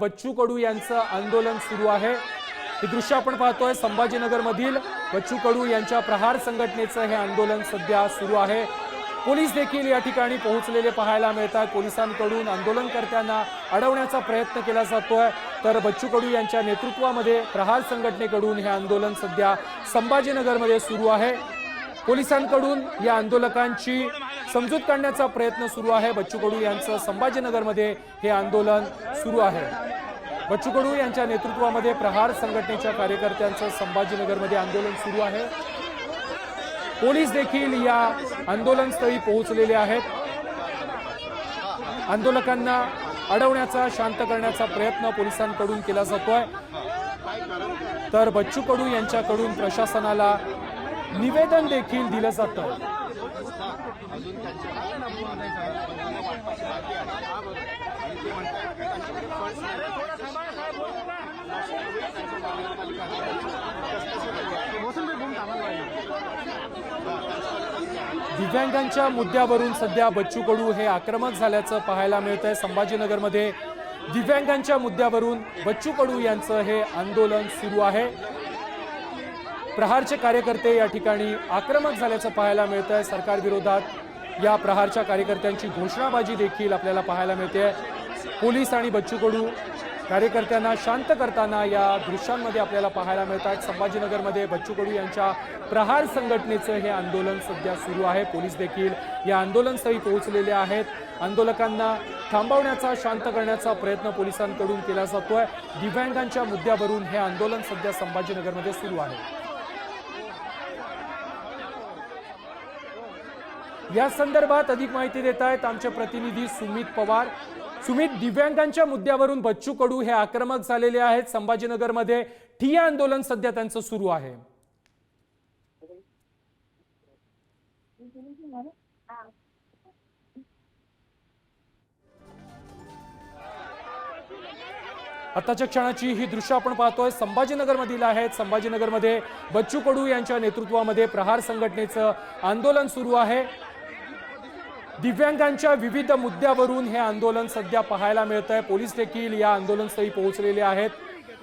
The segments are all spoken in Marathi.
बच्चू कडू यांचं आंदोलन सुरू आहे। हे दृश्य आपण पाहतोय संभाजीनगर मधील बच्चू कडू यांच्या प्रहार संघटनेचं हे आंदोलन सध्या सुरू आहे। पोलीस देखील या ठिकाणी पोहोचलेले पाहायला मिळतात। पोलिसांकडून आंदोलनकर्त्यांना अडवण्याचा प्रयत्न केला जातोय, तर बच्चू कडू यांच्या नेतृत्वामध्ये प्रहार संघटनेकडून हे आंदोलन सध्या संभाजीनगरमध्ये सुरू आहे। पोलिसांकडून या आंदोलकांची समजूत काढण्याचा प्रयत्न सुरू आहे। बच्चू कडू यांचं संभाजीनगरमध्ये हे आंदोलन सुरू आहे। बच्चू कडू यांच्या नेतृत्वामध्ये प्रहार संघटनेच्या कार्यकर्त्यांचं संभाजीनगरमध्ये आंदोलन सुरू आहे। पोलीस देखील या आंदोलनस्थळी पोहोचलेले आहेत। आंदोलकांना अडवण्याचा, शांत करण्याचा प्रयत्न पोलिसांकडून केला जातोय, तर बच्चू कडू यांच्याकडून प्रशासनाला निवेदन देखील दिलं जातं। दिव्यांगांच्या मुद्द्यावरून सध्या बच्चू कडू हे आक्रमक झाल्याचं पाहायला मिळतंय। संभाजीनगरमध्ये दिव्यांगांच्या मुद्द्यावरून बच्चू कडू यांचं हे आंदोलन सुरू आहे। प्रहारचे कार्यकर्ते या ठिकाणी आक्रमक झाल्याचं पाहायला मिळतंय। सरकार विरोधात या प्रहारच्या कार्यकर्त्यांची घोषणाबाजी देखील आपल्याला पाहायला मिळते। पोलीस आणि बच्चू कडू कार्यकर्त्यांना शांत करताना या दृश्यांमध्ये आपल्याला पाहायला मिळतात। संभाजीनगरमध्ये बच्चू कडू यांच्या प्रहार संघटनेचं हे आंदोलन सध्या सुरू आहे। पोलीस देखील या आंदोलनस्थळी पोहोचलेले आहेत। आंदोलकांना थांबवण्याचा, शांत करण्याचा प्रयत्न पोलिसांकडून केला जातोय। दिव्यांगांच्या मुद्द्यावरून हे आंदोलन सध्या संभाजीनगरमध्ये सुरू आहे। या संदर्भात अधिक माहिती देत आहेत आमचे प्रतिनिधी सुमित पवार। सुमित, दिव्यांगांच्या मुद्द्यावरून बच्चू कडू हे आक्रमक झालेले आहेत। संभाजीनगरमध्ये ठिय्या आंदोलन सध्या त्यांचं सुरू आहे। आताच्या क्षणाची ही दृश्य आपण पाहतोय संभाजीनगरमधील आहेत। संभाजीनगरमध्ये बच्चू कडू यांच्या नेतृत्वामध्ये प्रहार संघटनेचं आंदोलन सुरू आहे। दिव्यांगांच्या विविध मुद्द्यावरून हे आंदोलन सध्या पाहायला मिळतंय। पोलीस देखील या आंदोलनस्थळी पोहोचलेले आहेत।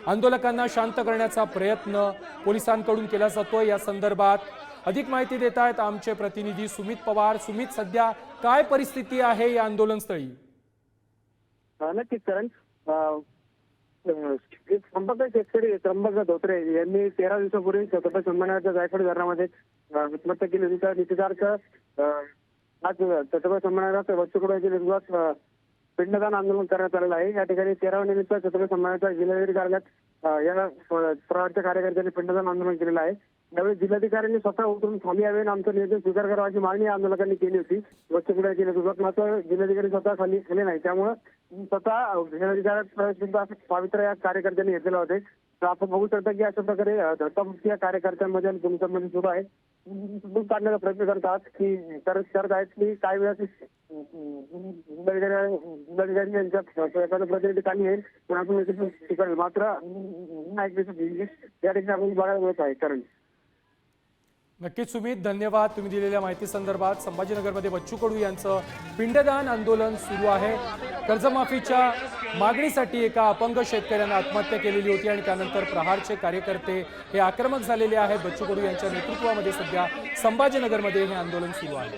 आंदोलकांना शांत करण्याचा प्रयत्न पोलिसांकडून केला जातोय। या संदर्भात अधिक माहिती देत आहेत आमचे प्रतिनिधी सुमित पवार। सुमित, सध्या काय परिस्थिती आहे या आंदोलनस्थळी? नक्कीच करण, शेतकरी त्र्यंबक धोत्रे यांनी 13 दिवसापूर्वी छत्रपती संभाजीनगरच्या जायकवाडी धरणामध्ये आत्महत्या केली होती। त्या निषेधार्थ आज छत्रपती संभाजीनगर बच्चू कडू यांच्या नेतृत्वात पिंडदान आंदोलन करण्यात आलेलं आहे। या ठिकाणी 13व्या निमित्त छत्रपती संभाजीनगर जिल्हाधिकारी कार्यालयात या प्रहारच्या कार्यकर्त्यांनी पिंडदान आंदोलन केलेलं आहे। त्यावेळी जिल्हाधिकाऱ्यांनी स्वतः उतरून खाली यावे आणि आमचं नियोजन स्वीकार करावं अशी मागणी आंदोलकांनी केली होती। बच्चू कडू यांच्या नेतृत्वात मात्र जिल्हाधिकारी स्वतः खाली आले नाही, त्यामुळे स्वतः जिल्हाधिकारी पवित्र या कार्यकर्त्यांनी घेतलेले होते। तर आपण बघू शकता की अशा प्रकारे धक्काबुक्की या कार्यकर्त्यांमध्ये आणि पोलिसांमध्ये सुरू आहे। काढण्याचा प्रयत्न करतात की करत आहेत की काही वेळा जिल्हाधिकारी यांच्या एखादा प्रतिनिधी खाली येईल पण आपण स्वीकारेल, मात्र या ठिकाणी आपण बघायला मिळत आहे। कारण नक्कीच सुमित, धन्यवाद तुम्ही दिलेल्या माहिती संदर्भात। संभाजीनगरमध्ये बच्चू कडू यांचं पिंडदान आंदोलन सुरू आहे। कर्जमाफीच्या मागणीसाठी एका अपंग शेतकऱ्यानं आत्महत्या केलेली होती आणि त्यानंतर प्रहारचे कार्यकर्ते हे आक्रमक झालेले आहेत। बच्चू कडू यांच्या नेतृत्वामध्ये सध्या संभाजीनगरमध्ये हे आंदोलन सुरू आहे।